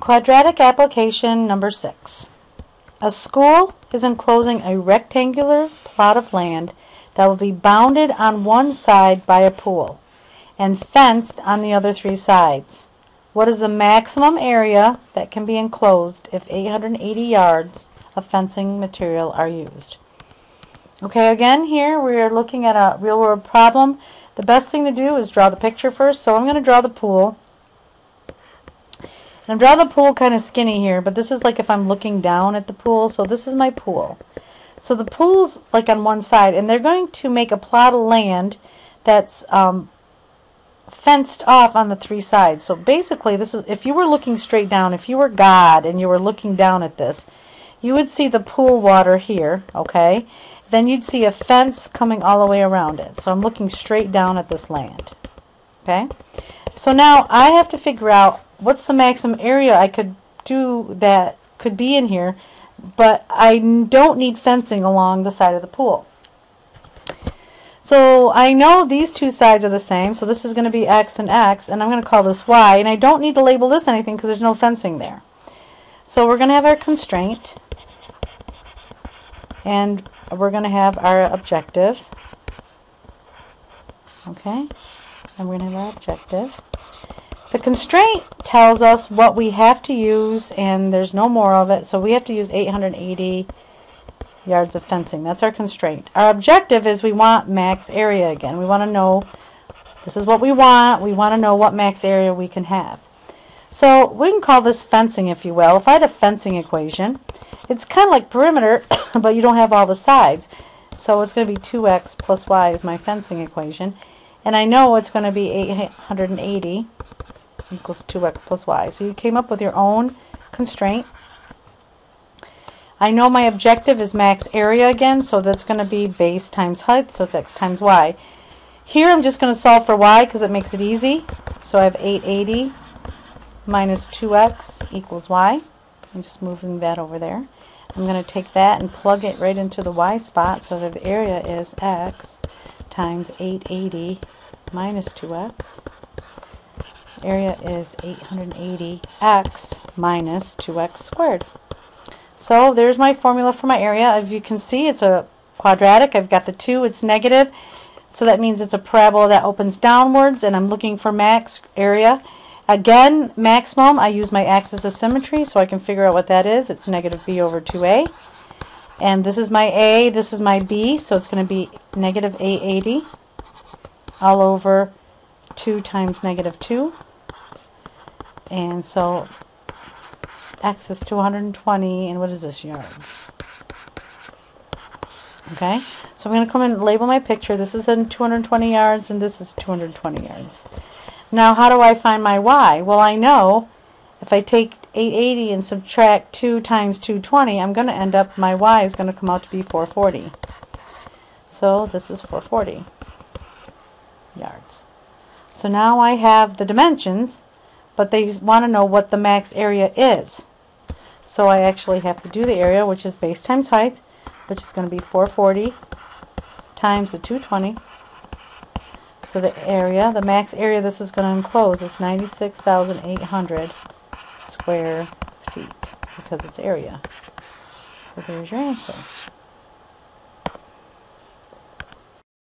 Quadratic application number 6. A school is enclosing a rectangular plot of land that will be bounded on one side by a pool and fenced on the other 3 sides. What is the maximum area that can be enclosed if 880 yards of fencing material are used? Okay, again here we are looking at a real world problem. The best thing to do is draw the picture first. So I'm going to draw the pool. And I'm drawing the pool kind of skinny here, but this is like if I'm looking down at the pool. So this is my pool. So the pool's like on one side, and they're going to make a plot of land that's fenced off on the 3 sides. So basically, this is if you were looking straight down, if you were God and you were looking down at this, you would see the pool water here, okay? Then you'd see a fence coming all the way around it. So I'm looking straight down at this land, okay? So now I have to figure out what's the maximum area I could do that could be in here, but I don't need fencing along the side of the pool. So I know these 2 sides are the same, so this is going to be X, and I'm going to call this Y, and I don't need to label this anything because there's no fencing there. So we're going to have our constraint, and we're going to have our objective, okay, and we're going to have our objective. The constraint tells us what we have to use, and there's no more of it, so we have to use 880 yards of fencing. That's our constraint. Our objective is we want max area again. We want to know, this is what we want to know what max area we can have. So we can call this fencing, if you will. If I had a fencing equation, it's kind of like perimeter, but you don't have all the sides. So it's going to be 2x plus y is my fencing equation. And I know it's going to be 880 equals 2x plus y. So you came up with your own constraint. I know my objective is max area again, so that's going to be base times height, so it's x times y. Here I'm just going to solve for y because it makes it easy. So I have 880 minus 2x equals y. I'm just moving that over there. I'm going to take that and plug it right into the y spot so that the area is x times 880 minus 2x. Area is 880x minus 2x squared. So there's my formula for my area. As you can see, it's a quadratic. I've got the 2, it's negative, so that means it's a parabola that opens downwards, and I'm looking for max area. Again, maximum, I use my axis of symmetry so I can figure out what that is. It's negative b over 2a. And this is my a, this is my b, so it's going to be negative 880 all over 2 times negative 2. And so x is 220, and what is this, yards? Okay, so I'm going to come and label my picture. This is in 220 yards, and this is 220 yards. Now, how do I find my y? Well, I know if I take 880 and subtract 2 times 220, I'm going to end up, my y is going to come out to be 440. So this is 440 yards. So now I have the dimensions, but they want to know what the max area is. So I actually have to do the area, which is base times height, which is going to be 440 times the 220. So the area, the max area this is going to enclose is 96,800 square feet because it's area. So there's your answer.